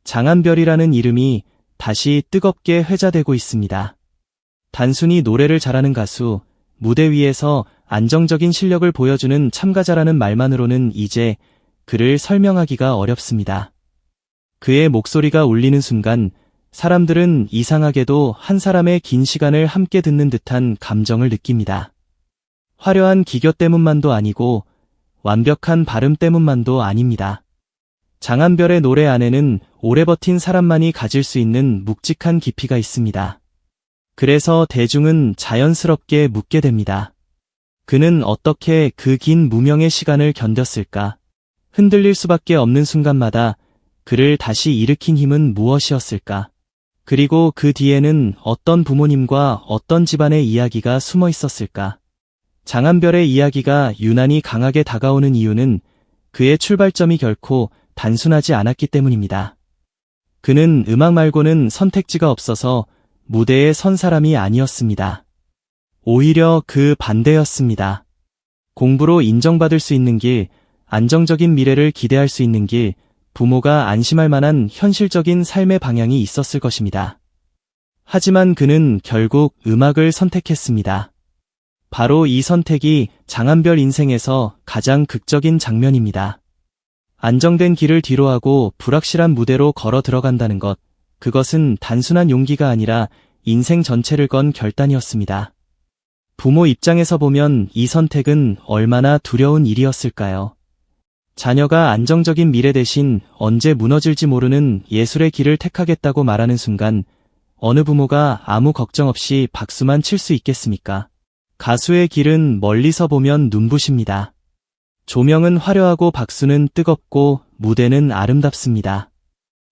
장한별이라는 이름이 다시 뜨겁게 회자되고 있습니다. 단순히 노래를 잘하는 가수, 무대 위에서 안정적인 실력을 보여주는 참가자라는 말만으로는 이제 그를 설명하기가 어렵습니다. 그의 목소리가 울리는 순간 사람들은 이상하게도 한 사람의 긴 시간을 함께 듣는 듯한 감정을 느낍니다. 화려한 기교 때문만도 아니고 완벽한 발음 때문만도 아닙니다. 장한별의 노래 안에는 오래 버틴 사람만이 가질 수 있는 묵직한 깊이가 있습니다. 그래서 대중은 자연스럽게 묻게 됩니다. 그는 어떻게 그 긴 무명의 시간을 견뎠을까? 흔들릴 수밖에 없는 순간마다 그를 다시 일으킨 힘은 무엇이었을까? 그리고 그 뒤에는 어떤 부모님과 어떤 집안의 이야기가 숨어 있었을까? 장한별의 이야기가 유난히 강하게 다가오는 이유는 그의 출발점이 결코 단순하지 않았기 때문입니다. 그는 음악 말고는 선택지가 없어서 무대에 선 사람이 아니었습니다. 오히려 그 반대였습니다. 공부로 인정받을 수 있는 길, 안정적인 미래를 기대할 수 있는 길, 부모가 안심할 만한 현실적인 삶의 방향이 있었을 것입니다. 하지만 그는 결국 음악을 선택했습니다. 바로 이 선택이 장한별 인생에서 가장 극적인 장면입니다. 안정된 길을 뒤로하고 불확실한 무대로 걸어 들어간다는 것, 그것은 단순한 용기가 아니라 인생 전체를 건 결단이었습니다. 부모 입장에서 보면 이 선택은 얼마나 두려운 일이었을까요? 자녀가 안정적인 미래 대신 언제 무너질지 모르는 예술의 길을 택하겠다고 말하는 순간 어느 부모가 아무 걱정 없이 박수만 칠 수 있겠습니까? 가수의 길은 멀리서 보면 눈부십니다. 조명은 화려하고 박수는 뜨겁고 무대는 아름답습니다.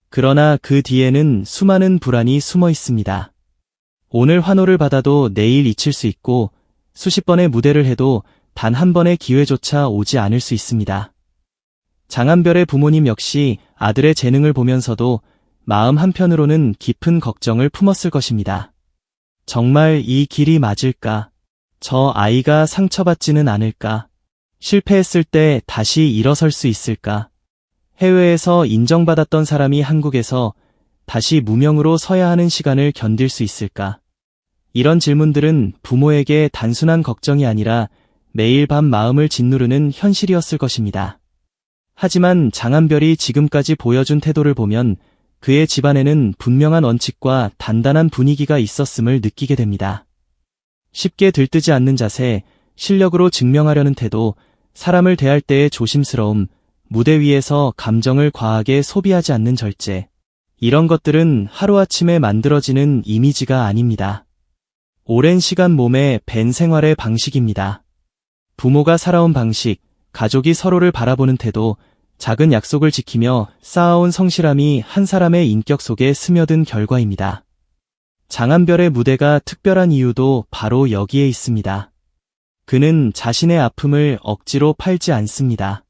그러나 그 뒤에는 수많은 불안이 숨어 있습니다. 오늘 환호를 받아도 내일 잊힐 수 있고 수십 번의 무대를 해도 단 한 번의 기회조차 오지 않을 수 있습니다. 장한별의 부모님 역시 아들의 재능을 보면서도 마음 한편으로는 깊은 걱정을 품었을 것입니다. 정말 이 길이 맞을까? 저 아이가 상처받지는 않을까? 실패했을 때 다시 일어설 수 있을까? 해외에서 인정받았던 사람이 한국에서 다시 무명으로 서야 하는 시간을 견딜 수 있을까? 이런 질문들은 부모에게 단순한 걱정이 아니라 매일 밤 마음을 짓누르는 현실이었을 것입니다. 하지만 장한별이 지금까지 보여준 태도를 보면 그의 집안에는 분명한 원칙과 단단한 분위기가 있었음을 느끼게 됩니다. 쉽게 들뜨지 않는 자세, 실력으로 증명하려는 태도, 사람을 대할 때의 조심스러움, 무대 위에서 감정을 과하게 소비하지 않는 절제. 이런 것들은 하루아침에 만들어지는 이미지가 아닙니다. 오랜 시간 몸에 밴 생활의 방식입니다. 부모가 살아온 방식, 가족이 서로를 바라보는 태도, 작은 약속을 지키며 쌓아온 성실함이 한 사람의 인격 속에 스며든 결과입니다. 장한별의 무대가 특별한 이유도 바로 여기에 있습니다. 그는 자신의 아픔을 억지로 팔지 않습니다.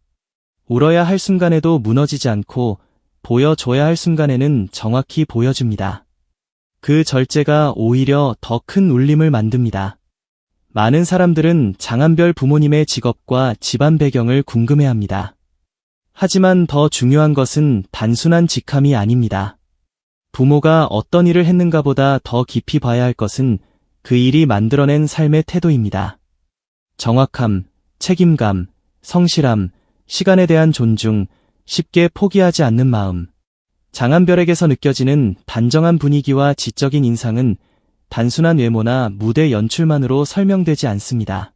울어야 할 순간에도 무너지지 않고 보여줘야 할 순간에는 정확히 보여줍니다. 그 절제가 오히려 더 큰 울림을 만듭니다. 많은 사람들은 장한별 부모님의 직업과 집안 배경을 궁금해합니다. 하지만 더 중요한 것은 단순한 직함이 아닙니다. 부모가 어떤 일을 했는가보다 더 깊이 봐야 할 것은 그 일이 만들어낸 삶의 태도입니다. 정확함, 책임감, 성실함, 시간에 대한 존중, 쉽게 포기하지 않는 마음. 장한별에게서 느껴지는 단정한 분위기와 지적인 인상은 단순한 외모나 무대 연출만으로 설명되지 않습니다.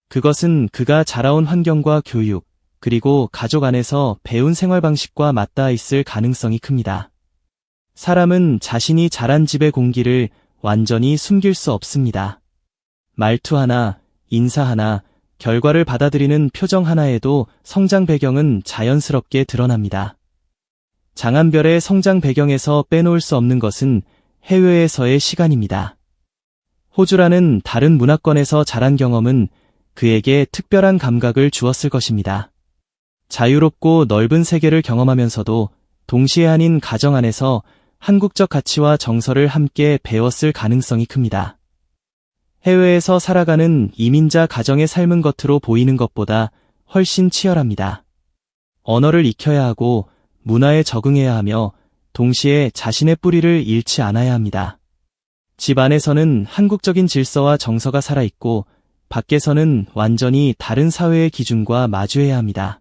그것은 그가 자라온 환경과 교육, 그리고 가족 안에서 배운 생활 방식과 맞닿아 있을 가능성이 큽니다. 사람은 자신이 자란 집의 공기를 완전히 숨길 수 없습니다. 말투 하나, 인사 하나, 결과를 받아들이는 표정 하나에도 성장 배경은 자연스럽게 드러납니다. 장한별의 성장 배경에서 빼놓을 수 없는 것은 해외에서의 시간입니다. 호주라는 다른 문화권에서 자란 경험은 그에게 특별한 감각을 주었을 것입니다. 자유롭고 넓은 세계를 경험하면서도 동시에 한인 가정 안에서 한국적 가치와 정서를 함께 배웠을 가능성이 큽니다. 해외에서 살아가는 이민자 가정의 삶은 겉으로 보이는 것보다 훨씬 치열합니다. 언어를 익혀야 하고 문화에 적응해야 하며 동시에 자신의 뿌리를 잃지 않아야 합니다. 집 안에서는 한국적인 질서와 정서가 살아있고 밖에서는 완전히 다른 사회의 기준과 마주해야 합니다.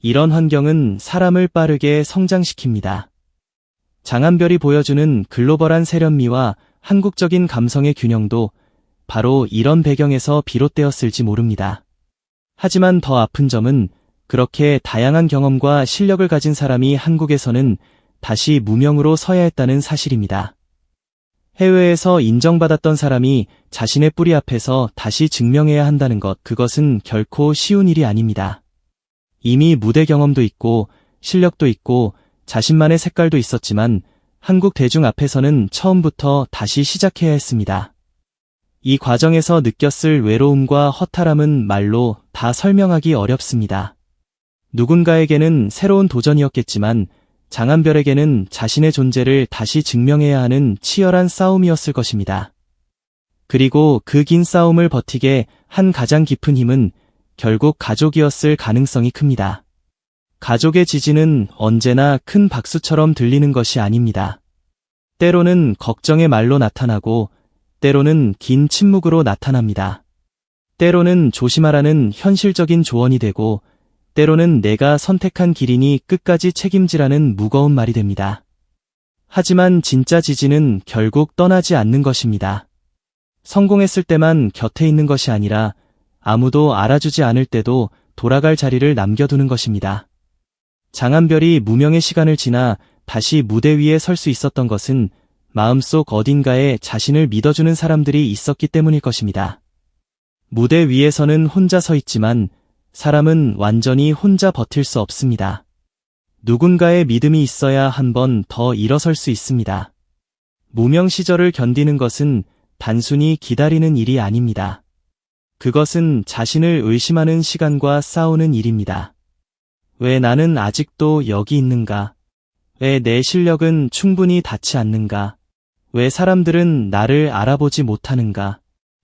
이런 환경은 사람을 빠르게 성장시킵니다. 장한별이 보여주는 글로벌한 세련미와 한국적인 감성의 균형도 바로 이런 배경에서 비롯되었을지 모릅니다. 하지만 더 아픈 점은 그렇게 다양한 경험과 실력을 가진 사람이 한국에서는 다시 무명으로 서야 했다는 사실입니다. 해외에서 인정받았던 사람이 자신의 뿌리 앞에서 다시 증명해야 한다는 것, 그것은 결코 쉬운 일이 아닙니다. 이미 무대 경험도 있고 실력도 있고 자신만의 색깔도 있었지만 한국 대중 앞에서는 처음부터 다시 시작해야 했습니다. 이 과정에서 느꼈을 외로움과 허탈함은 말로 다 설명하기 어렵습니다. 누군가에게는 새로운 도전이었겠지만 장한별에게는 자신의 존재를 다시 증명해야 하는 치열한 싸움이었을 것입니다. 그리고 그 긴 싸움을 버티게 한 가장 깊은 힘은 결국 가족이었을 가능성이 큽니다. 가족의 지지는 언제나 큰 박수처럼 들리는 것이 아닙니다. 때로는 걱정의 말로 나타나고 때로는 긴 침묵으로 나타납니다. 때로는 조심하라는 현실적인 조언이 되고 때로는 내가 선택한 길이니 끝까지 책임지라는 무거운 말이 됩니다. 하지만 진짜 지지는 결국 떠나지 않는 것입니다. 성공했을 때만 곁에 있는 것이 아니라 아무도 알아주지 않을 때도 돌아갈 자리를 남겨두는 것입니다. 장한별이 무명의 시간을 지나 다시 무대 위에 설 수 있었던 것은 마음속 어딘가에 자신을 믿어주는 사람들이 있었기 때문일 것입니다. 무대 위에서는 혼자 서 있지만 사람은 완전히 혼자 버틸 수 없습니다. 누군가의 믿음이 있어야 한 번 더 일어설 수 있습니다. 무명 시절을 견디는 것은 단순히 기다리는 일이 아닙니다. 그것은 자신을 의심하는 시간과 싸우는 일입니다. 왜 나는 아직도 여기 있는가? 왜 내 실력은 충분히 닿지 않는가? 왜 사람들은 나를 알아보지 못하는가?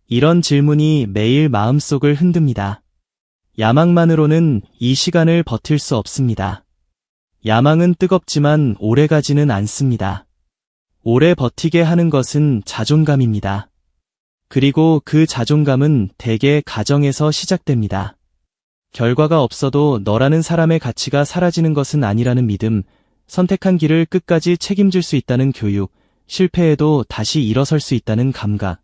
이런 질문이 매일 마음속을 흔듭니다. 야망만으로는 이 시간을 버틸 수 없습니다. 야망은 뜨겁지만 오래가지는 않습니다. 오래 버티게 하는 것은 자존감입니다. 그리고 그 자존감은 대개 가정에서 시작됩니다. 결과가 없어도 너라는 사람의 가치가 사라지는 것은 아니라는 믿음, 선택한 길을 끝까지 책임질 수 있다는 교육, 실패해도 다시 일어설 수 있다는 감각.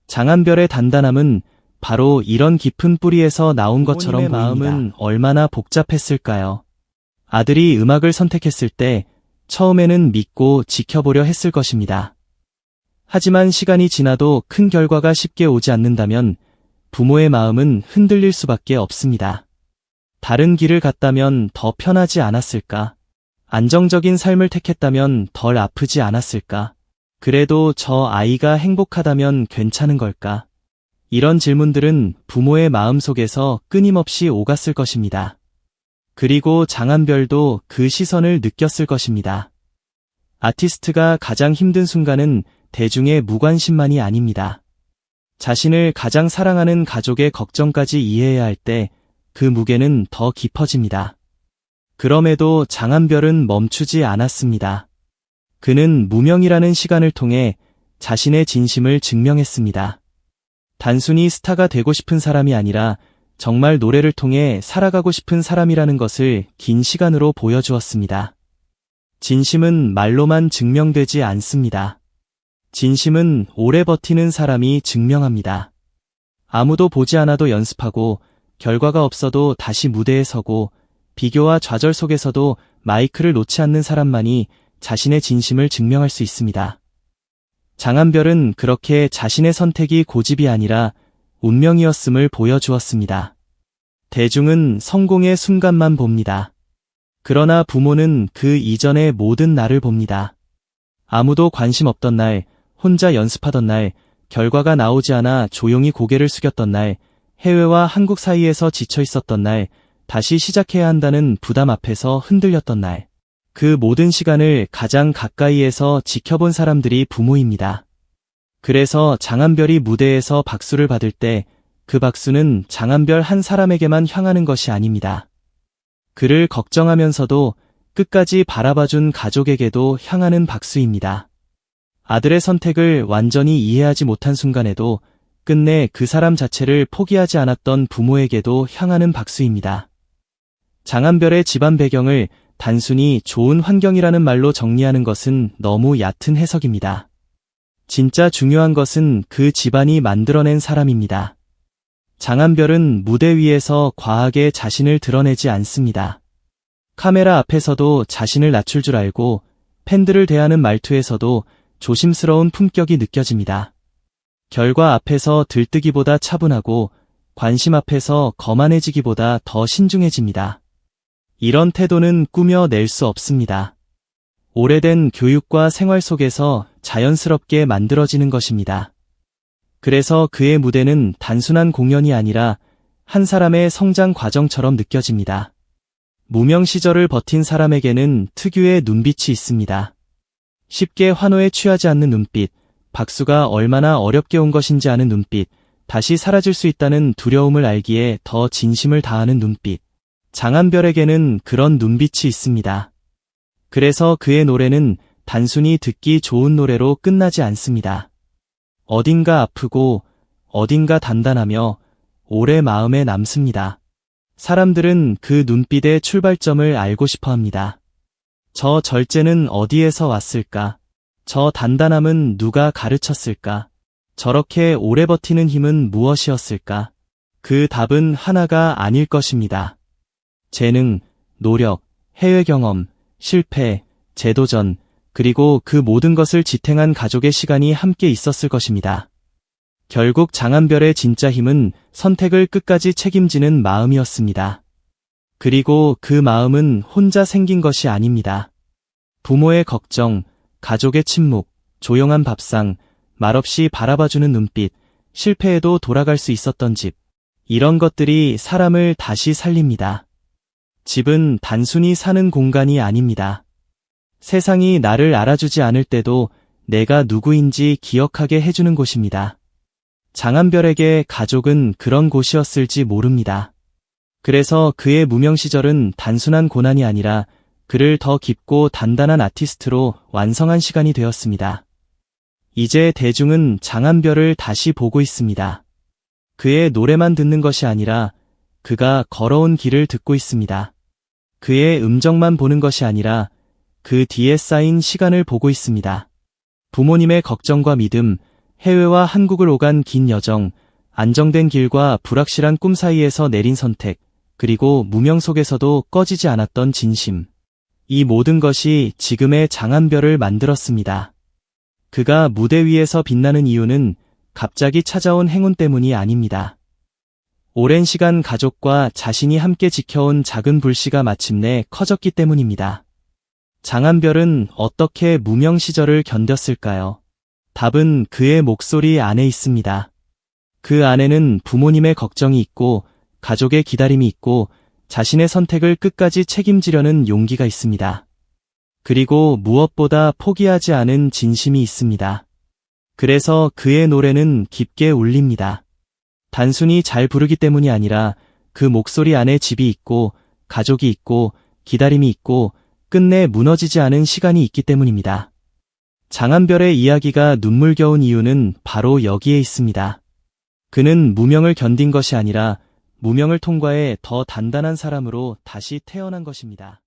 장한별의 단단함은 바로 이런 깊은 뿌리에서 나온 것처럼 보입니다. 마음은 얼마나 복잡했을까요? 아들이 음악을 선택했을 때 처음에는 믿고 지켜보려 했을 것입니다. 하지만 시간이 지나도 큰 결과가 쉽게 오지 않는다면 부모의 마음은 흔들릴 수밖에 없습니다. 다른 길을 갔다면 더 편하지 않았을까? 안정적인 삶을 택했다면 덜 아프지 않았을까? 그래도 저 아이가 행복하다면 괜찮은 걸까? 이런 질문들은 부모의 마음속에서 끊임없이 오갔을 것입니다. 그리고 장한별도 그 시선을 느꼈을 것입니다. 아티스트가 가장 힘든 순간은 대중의 무관심만이 아닙니다. 자신을 가장 사랑하는 가족의 걱정까지 이해해야 할 때 그 무게는 더 깊어집니다. 그럼에도 장한별은 멈추지 않았습니다. 그는 무명이라는 시간을 통해 자신의 진심을 증명했습니다. 단순히 스타가 되고 싶은 사람이 아니라 정말 노래를 통해 살아가고 싶은 사람이라는 것을 긴 시간으로 보여주었습니다. 진심은 말로만 증명되지 않습니다. 진심은 오래 버티는 사람이 증명합니다. 아무도 보지 않아도 연습하고 결과가 없어도 다시 무대에 서고 비교와 좌절 속에서도 마이크를 놓지 않는 사람만이 자신의 진심을 증명할 수 있습니다. 장한별은 그렇게 자신의 선택이 고집이 아니라 운명이었음을 보여주었습니다. 대중은 성공의 순간만 봅니다. 그러나 부모는 그 이전의 모든 날을 봅니다. 아무도 관심 없던 날, 혼자 연습하던 날, 결과가 나오지 않아 조용히 고개를 숙였던 날, 해외와 한국 사이에서 지쳐 있었던 날, 다시 시작해야 한다는 부담 앞에서 흔들렸던 날. 그 모든 시간을 가장 가까이에서 지켜본 사람들이 부모입니다. 그래서 장한별이 무대에서 박수를 받을 때 그 박수는 장한별 한 사람에게만 향하는 것이 아닙니다. 그를 걱정하면서도 끝까지 바라봐준 가족에게도 향하는 박수입니다. 아들의 선택을 완전히 이해하지 못한 순간에도 끝내 그 사람 자체를 포기하지 않았던 부모에게도 향하는 박수입니다. 장한별의 집안 배경을 단순히 좋은 환경이라는 말로 정리하는 것은 너무 얕은 해석입니다. 진짜 중요한 것은 그 집안이 만들어낸 사람입니다. 장한별은 무대 위에서 과하게 자신을 드러내지 않습니다. 카메라 앞에서도 자신을 낮출 줄 알고 팬들을 대하는 말투에서도 조심스러운 품격이 느껴집니다. 결과 앞에서 들뜨기보다 차분하고 관심 앞에서 거만해지기보다 더 신중해집니다. 이런 태도는 꾸며낼 수 없습니다. 오래된 교육과 생활 속에서 자연스럽게 만들어지는 것입니다. 그래서 그의 무대는 단순한 공연이 아니라 한 사람의 성장 과정처럼 느껴집니다. 무명 시절을 버틴 사람에게는 특유의 눈빛이 있습니다. 쉽게 환호에 취하지 않는 눈빛, 박수가 얼마나 어렵게 온 것인지 아는 눈빛, 다시 사라질 수 있다는 두려움을 알기에 더 진심을 다하는 눈빛. 장한별에게는 그런 눈빛이 있습니다. 그래서 그의 노래는 단순히 듣기 좋은 노래로 끝나지 않습니다. 어딘가 아프고 어딘가 단단하며 오래 마음에 남습니다. 사람들은 그 눈빛의 출발점을 알고 싶어 합니다. 저 절제는 어디에서 왔을까? 저 단단함은 누가 가르쳤을까? 저렇게 오래 버티는 힘은 무엇이었을까? 그 답은 하나가 아닐 것입니다. 재능, 노력, 해외 경험, 실패, 재도전, 그리고 그 모든 것을 지탱한 가족의 시간이 함께 있었을 것입니다. 결국 장한별의 진짜 힘은 선택을 끝까지 책임지는 마음이었습니다. 그리고 그 마음은 혼자 생긴 것이 아닙니다. 부모의 걱정, 가족의 침묵, 조용한 밥상, 말없이 바라봐주는 눈빛, 실패해도 돌아갈 수 있었던 집. 이런 것들이 사람을 다시 살립니다. 집은 단순히 사는 공간이 아닙니다. 세상이 나를 알아주지 않을 때도 내가 누구인지 기억하게 해주는 곳입니다. 장한별에게 가족은 그런 곳이었을지 모릅니다. 그래서 그의 무명 시절은 단순한 고난이 아니라 그를 더 깊고 단단한 아티스트로 완성한 시간이 되었습니다. 이제 대중은 장한별을 다시 보고 있습니다. 그의 노래만 듣는 것이 아니라 그가 걸어온 길을 듣고 있습니다. 그의 음정만 보는 것이 아니라 그 뒤에 쌓인 시간을 보고 있습니다. 부모님의 걱정과 믿음, 해외와 한국을 오간 긴 여정, 안정된 길과 불확실한 꿈 사이에서 내린 선택, 그리고 무명 속에서도 꺼지지 않았던 진심. 이 모든 것이 지금의 장한별을 만들었습니다. 그가 무대 위에서 빛나는 이유는 갑자기 찾아온 행운 때문이 아닙니다. 오랜 시간 가족과 자신이 함께 지켜온 작은 불씨가 마침내 커졌기 때문입니다. 장한별은 어떻게 무명 시절을 견뎠을까요? 답은 그의 목소리 안에 있습니다. 그 안에는 부모님의 걱정이 있고, 가족의 기다림이 있고, 자신의 선택을 끝까지 책임지려는 용기가 있습니다. 그리고 무엇보다 포기하지 않은 진심이 있습니다. 그래서 그의 노래는 깊게 울립니다. 단순히 잘 부르기 때문이 아니라 그 목소리 안에 집이 있고, 가족이 있고, 기다림이 있고, 끝내 무너지지 않은 시간이 있기 때문입니다. 장한별의 이야기가 눈물겨운 이유는 바로 여기에 있습니다. 그는 무명을 견딘 것이 아니라 무명을 통과해 더 단단한 사람으로 다시 태어난 것입니다.